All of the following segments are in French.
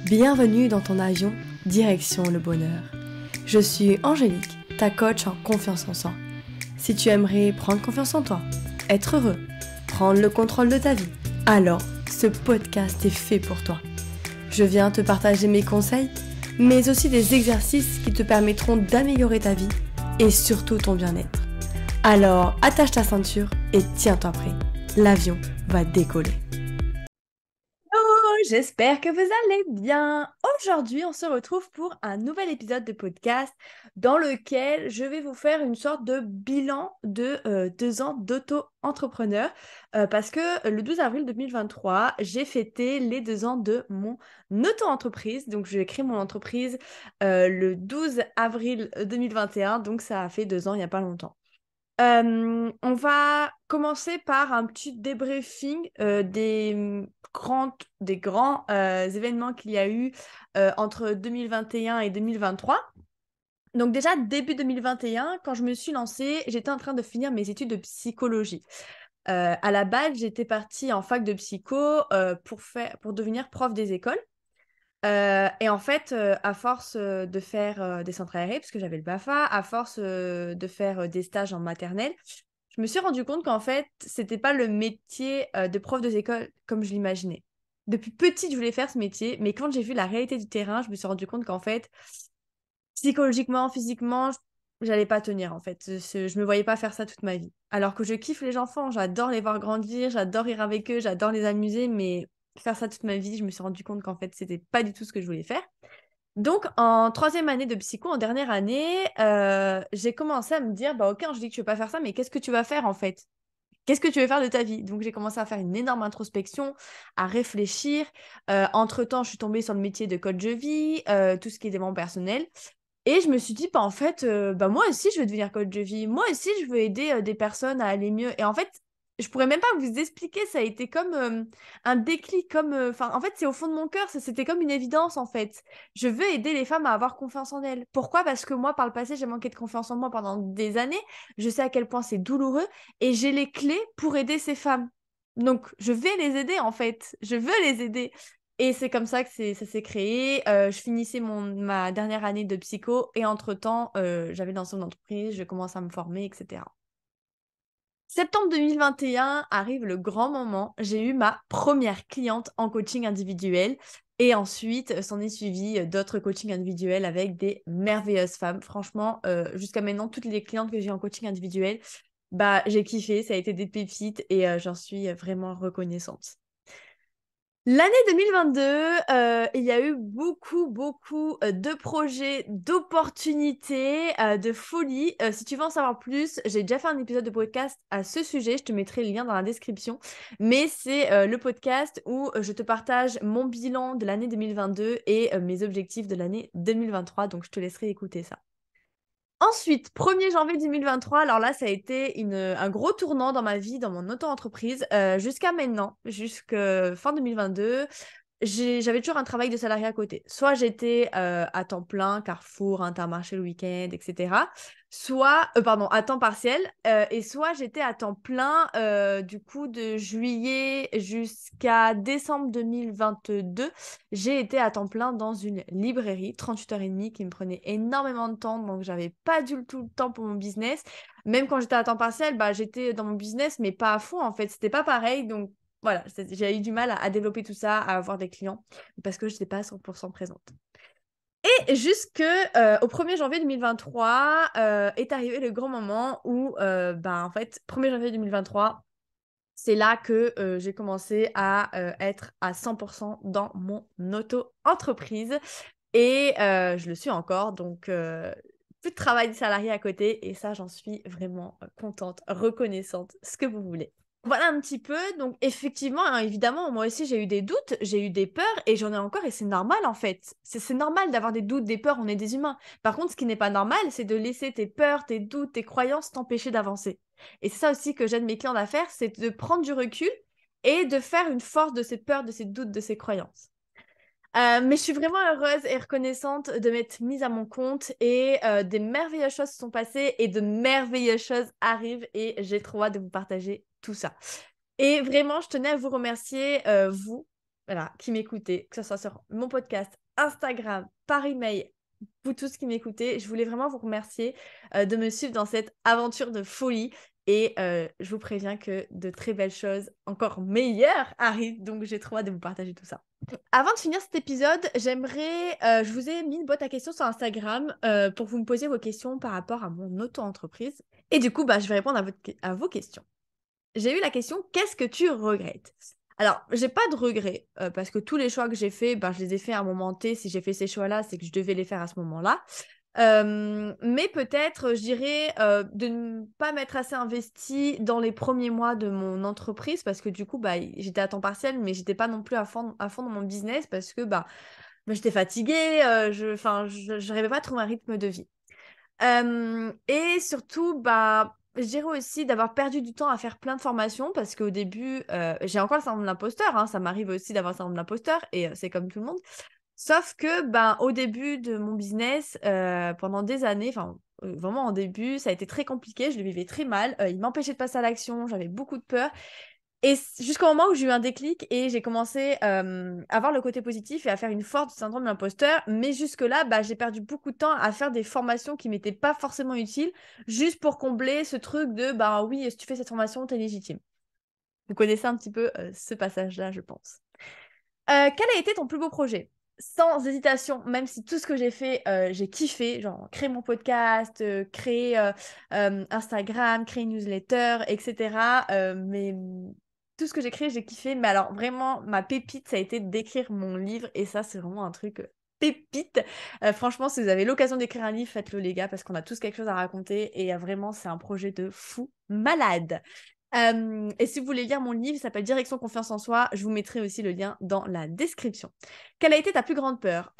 Bienvenue dans ton avion, direction le bonheur. Je suis Angélique, ta coach en confiance en soi. Si tu aimerais prendre confiance en toi, être heureux, prendre le contrôle de ta vie, alors ce podcast est fait pour toi. Je viens te partager mes conseils, mais aussi des exercices qui te permettront d'améliorer ta vie et surtout ton bien-être. Alors attache ta ceinture et tiens-toi prêt. L'avion va décoller. J'espère que vous allez bien. Aujourd'hui, on se retrouve pour un nouvel épisode de podcast dans lequel je vais vous faire une sorte de bilan de 2 ans d'auto-entrepreneur parce que le 12 avril 2023, j'ai fêté les 2 ans de mon auto-entreprise. Donc, j'ai créé mon entreprise le 12 avril 2021, donc ça a fait 2 ans il n'y a pas longtemps. On va commencer par un petit débriefing des grands événements qu'il y a eu entre 2021 et 2023. Donc déjà, début 2021, quand je me suis lancée, j'étais en train de finir mes études de psychologie. À la base, j'étais partie en fac de psycho pour devenir prof des écoles. Et en fait, à force de faire des centres aérés, parce que j'avais le BAFA, à force de faire des stages en maternelle, je me suis rendu compte qu'en fait, c'était pas le métier de prof des écoles comme je l'imaginais. Depuis petite, je voulais faire ce métier, mais quand j'ai vu la réalité du terrain, je me suis rendu compte qu'en fait, psychologiquement, physiquement, j'allais pas tenir en fait. Je me voyais pas faire ça toute ma vie. Alors que je kiffe les enfants, j'adore les voir grandir, j'adore rire avec eux, j'adore les amuser, mais faire ça toute ma vie, je me suis rendu compte qu'en fait, c'était pas du tout ce que je voulais faire. Donc, en troisième année de psycho, en dernière année, j'ai commencé à me dire, bah ok, je dis que tu veux pas faire ça, mais qu'est-ce que tu vas faire en fait? Qu'est-ce que tu veux faire de ta vie? Donc, j'ai commencé à faire une énorme introspection, à réfléchir. Entre-temps, je suis tombée sur le métier de coach de vie, tout ce qui est développement personnel. Et je me suis dit, bah, en fait, bah, moi aussi, je veux devenir coach de vie. Moi aussi, je veux aider des personnes à aller mieux. Et en fait, je pourrais même pas vous expliquer, ça a été comme un déclic, comme... Enfin, en fait, c'est au fond de mon cœur, c'était comme une évidence, en fait. Je veux aider les femmes à avoir confiance en elles. Pourquoi? Parce que moi, par le passé, j'ai manqué de confiance en moi pendant des années. Je sais à quel point c'est douloureux et j'ai les clés pour aider ces femmes. Donc, je vais les aider, en fait. Je veux les aider. Et c'est comme ça que ça s'est créé. Je finissais ma dernière année de psycho et entre-temps, j'avais lancé une entreprise, je commence à me former, etc. Septembre 2021 arrive le grand moment. J'ai eu ma première cliente en coaching individuel et ensuite s'en est suivi d'autres coachings individuels avec des merveilleuses femmes. Franchement, jusqu'à maintenant, toutes les clientes que j'ai en coaching individuel, bah, j'ai kiffé, ça a été des pépites et j'en suis vraiment reconnaissante. L'année 2022, il y a eu beaucoup de projets, d'opportunités, de folie. Si tu veux en savoir plus, j'ai déjà fait un épisode de podcast à ce sujet. Je te mettrai le lien dans la description. Mais c'est le podcast où je te partage mon bilan de l'année 2022 et mes objectifs de l'année 2023. Donc, je te laisserai écouter ça. Ensuite, 1er janvier 2023, alors là, ça a été un gros tournant dans ma vie, dans mon auto-entreprise, jusqu'à maintenant, jusqu'à fin 2022. J'avais toujours un travail de salarié à côté. Soit j'étais à temps plein, Carrefour, Intermarché le week-end, etc. Soit, pardon, à temps partiel. Et soit j'étais à temps plein, du coup, de juillet jusqu'à décembre 2022. J'ai été à temps plein dans une librairie, 38h30, qui me prenait énormément de temps. Donc, j'avais pas du tout le temps pour mon business. Même quand j'étais à temps partiel, bah, j'étais dans mon business, mais pas à fond, en fait. C'était pas pareil. Donc, voilà, j'ai eu du mal à développer tout ça, à avoir des clients, parce que je n'étais pas 100% présente. Et jusque au 1er janvier 2023 est arrivé le grand moment où, en fait, 1er janvier 2023, c'est là que j'ai commencé à être à 100% dans mon auto-entreprise. Et je le suis encore, donc plus de travail salarié à côté. Et ça, j'en suis vraiment contente, reconnaissante, ce que vous voulez. Voilà un petit peu. Donc, effectivement, hein, évidemment, moi aussi, j'ai eu des doutes, j'ai eu des peurs et j'en ai encore. Et c'est normal, en fait. C'est normal d'avoir des doutes, des peurs. On est des humains. Par contre, ce qui n'est pas normal, c'est de laisser tes peurs, tes doutes, tes croyances t'empêcher d'avancer. Et c'est ça aussi que j'aide mes clients à faire, c'est de prendre du recul et de faire une force de ces peurs, de ces doutes, de ces croyances. Mais je suis vraiment heureuse et reconnaissante de m'être mise à mon compte et des merveilleuses choses se sont passées et de merveilleuses choses arrivent et j'ai trop hâte de vous partager tout ça. Et vraiment, je tenais à vous remercier, vous, voilà, qui m'écoutez, que ce soit sur mon podcast, Instagram, par email, vous tous qui m'écoutez, je voulais vraiment vous remercier de me suivre dans cette aventure de folie. Et je vous préviens que de très belles choses encore meilleures arrivent. Donc, j'ai trop hâte de vous partager tout ça. Avant de finir cet épisode, je vous ai mis une boîte à questions sur Instagram pour vous me poser vos questions par rapport à mon auto-entreprise. Et du coup, je vais répondre à vos questions. J'ai eu la question, qu'est-ce que tu regrettes? Alors, j'ai pas de regrets parce que tous les choix que j'ai faits, je les ai faits à un moment T. Si j'ai fait ces choix-là, c'est que je devais les faire à ce moment-là. Mais peut-être, je dirais, de ne pas m'être assez investie dans les premiers mois de mon entreprise parce que du coup, j'étais à temps partiel, mais j'étais pas non plus à fond dans mon business parce que j'étais fatiguée, je n'arrivais pas à trouver un rythme de vie. Et surtout, je dirais aussi d'avoir perdu du temps à faire plein de formations parce qu'au début, j'ai encore le syndrome de l'imposteur, hein, ça m'arrive aussi d'avoir le syndrome de l'imposteur et c'est comme tout le monde. Sauf que, au début de mon business, pendant des années, vraiment en début, ça a été très compliqué, je le vivais très mal, il m'empêchait de passer à l'action, j'avais beaucoup de peur. Et jusqu'au moment où j'ai eu un déclic et j'ai commencé à voir le côté positif et à faire une forte syndrome de l'imposteur. Mais jusque-là, j'ai perdu beaucoup de temps à faire des formations qui m'étaient pas forcément utiles, juste pour combler ce truc de, oui, si tu fais cette formation, t'es légitime. Vous connaissez un petit peu ce passage-là, je pense. Quel a été ton plus beau projet? Sans hésitation, même si tout ce que j'ai fait, j'ai kiffé, genre créer mon podcast, créer Instagram, créer une newsletter, etc. Mais tout ce que j'ai créé, j'ai kiffé. Mais alors vraiment, ma pépite, ça a été d'écrire mon livre. Et ça, c'est vraiment un truc pépite. Franchement, si vous avez l'occasion d'écrire un livre, faites-le les gars, parce qu'on a tous quelque chose à raconter. Et vraiment, c'est un projet de fou malade. Et si vous voulez lire mon livre, il s'appelle Direction Confiance en Soi. Je vous mettrai aussi le lien dans la description. Quelle a été ta plus grande peur?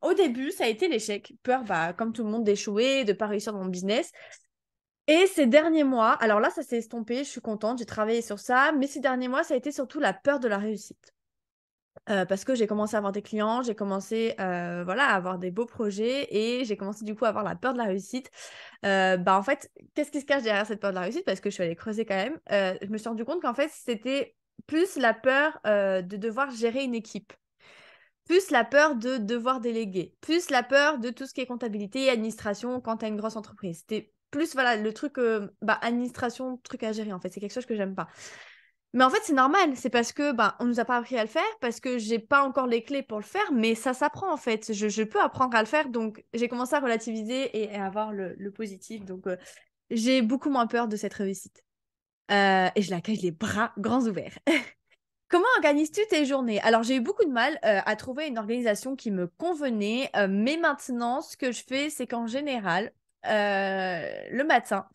Au début, ça a été l'échec. Peur, comme tout le monde, d'échouer, de ne pas réussir dans mon business. Et ces derniers mois, alors là, ça s'est estompé, je suis contente, j'ai travaillé sur ça. Mais ces derniers mois, ça a été surtout la peur de la réussite. Parce que j'ai commencé à avoir des clients, j'ai commencé à avoir des beaux projets et j'ai commencé du coup à avoir la peur de la réussite. En fait, qu'est-ce qui se cache derrière cette peur de la réussite? Parce que je suis allée creuser quand même. Je me suis rendu compte qu'en fait, c'était plus la peur de devoir gérer une équipe, plus la peur de devoir déléguer, plus la peur de tout ce qui est comptabilité et administration quand tu as une grosse entreprise. C'était plus le truc administration, truc à gérer en fait. C'est quelque chose que j'aime pas. Mais en fait, c'est normal. C'est parce que on nous a pas appris à le faire, parce que j'ai pas encore les clés pour le faire, mais ça s'apprend en fait. Je peux apprendre à le faire, donc j'ai commencé à relativiser et à avoir le positif. Donc j'ai beaucoup moins peur de cette réussite. Et je l'accueille les bras grands ouverts. Comment organises-tu tes journées? Alors, j'ai eu beaucoup de mal à trouver une organisation qui me convenait, mais maintenant, ce que je fais, c'est qu'en général, le matin,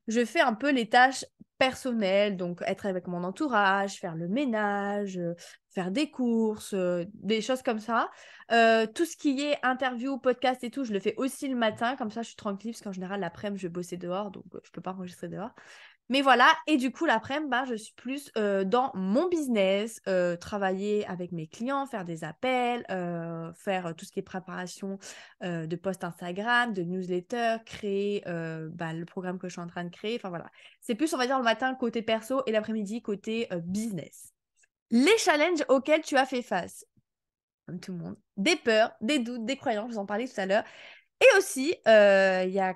je fais un peu les tâches personnelles, donc être avec mon entourage, faire le ménage, faire des courses, des choses comme ça. Tout ce qui est interview, podcast et tout, je le fais aussi le matin, comme ça je suis tranquille, parce qu'en général, l'après-midi, je vais bosser dehors, donc je peux pas enregistrer dehors. Mais voilà, et du coup, l'après-midi, je suis plus dans mon business, travailler avec mes clients, faire des appels, faire tout ce qui est préparation de posts Instagram, de newsletter, créer le programme que je suis en train de créer. Enfin voilà, c'est plus, on va dire, le matin côté perso et l'après-midi côté business. Les challenges auxquels tu as fait face, comme tout le monde, des peurs, des doutes, des croyances, je vous en parlais tout à l'heure. Et aussi, il y a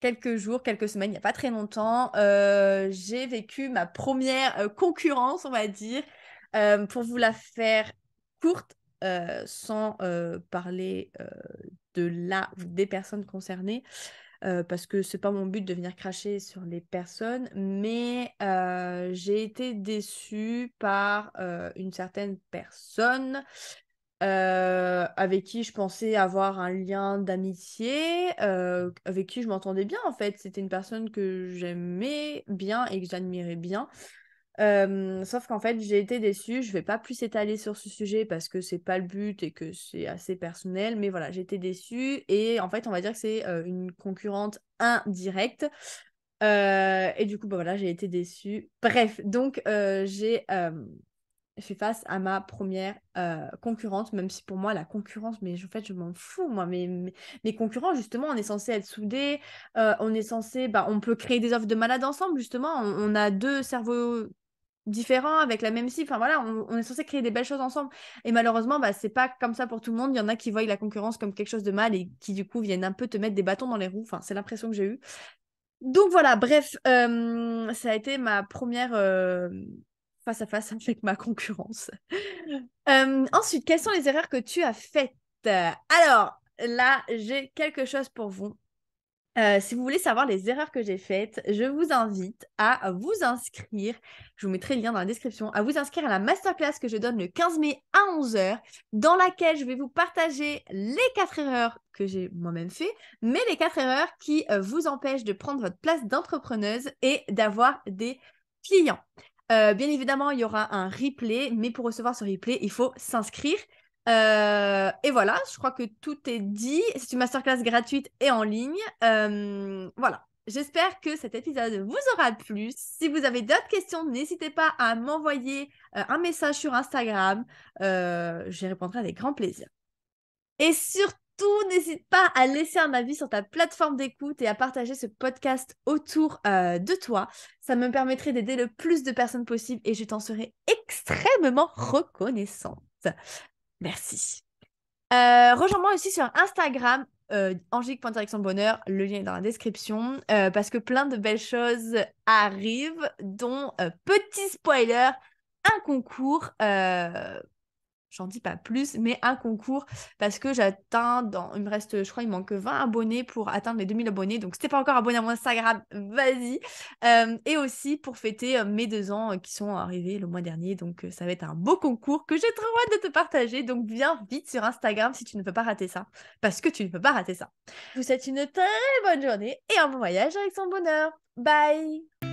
quelques jours, quelques semaines, il n'y a pas très longtemps, j'ai vécu ma première concurrence, on va dire. Pour vous la faire courte, sans parler des personnes concernées, parce que c'est pas mon but de venir cracher sur les personnes, mais j'ai été déçue par une certaine personne avec qui je pensais avoir un lien d'amitié, avec qui je m'entendais bien en fait. C'était une personne que j'aimais bien et que j'admirais bien. Sauf qu'en fait, j'ai été déçue. Je vais pas plus étaler sur ce sujet parce que c'est pas le but et que c'est assez personnel. Mais voilà, j'ai été déçue et en fait, on va dire que c'est une concurrente indirecte. Et du coup, voilà, j'ai été déçue. Bref, donc j'ai fait face à ma première concurrente, même si pour moi, la concurrence, mais en fait, je m'en fous, moi. Mes concurrents, justement, on est censé être soudés, on est censé, on peut créer des offres de malades ensemble, justement. On a deux cerveaux différents, avec la même cible. Enfin voilà, on est censé créer des belles choses ensemble. Et malheureusement, bah, c'est pas comme ça pour tout le monde. Il y en a qui voient la concurrence comme quelque chose de mal et qui du coup viennent un peu te mettre des bâtons dans les roues. Enfin, c'est l'impression que j'ai eue. Donc voilà, bref, ça a été ma première face à face avec ma concurrence. Ensuite, quelles sont les erreurs que tu as faites? Alors, là, j'ai quelque chose pour vous. Si vous voulez savoir les erreurs que j'ai faites, je vous invite à vous inscrire, je vous mettrai le lien dans la description, à vous inscrire à la masterclass que je donne le 15 mai à 11 h, dans laquelle je vais vous partager les 4 erreurs que j'ai moi-même fait, mais les 4 erreurs qui vous empêchent de prendre votre place d'entrepreneuse et d'avoir des clients. Bien évidemment, il y aura un replay, mais pour recevoir ce replay, il faut s'inscrire. Et voilà, je crois que tout est dit. C'est une masterclass gratuite et en ligne. Voilà. J'espère que cet épisode vous aura plu. Si vous avez d'autres questions, n'hésitez pas à m'envoyer un message sur Instagram. J'y répondrai avec grand plaisir. Et surtout, n'hésite pas à laisser un avis sur ta plateforme d'écoute et à partager ce podcast autour de toi. Ça me permettrait d'aider le plus de personnes possible et je t'en serai extrêmement reconnaissante. Merci. Rejoins-moi aussi sur Instagram, angélique.direction bonheur, le lien est dans la description, parce que plein de belles choses arrivent, dont, petit spoiler, un concours, j'en dis pas plus, mais un concours, parce que il me reste, je crois, il manque 20 abonnés pour atteindre les 2000 abonnés, donc si t'es pas encore abonné à mon Instagram, vas-y. Et aussi pour fêter mes 2 ans qui sont arrivés le mois dernier, donc ça va être un beau concours que j'ai trop hâte de te partager, donc viens vite sur Instagram si tu ne peux pas rater ça, parce que tu ne peux pas rater ça. Je vous souhaite une très bonne journée et un bon voyage avec son bonheur. Bye!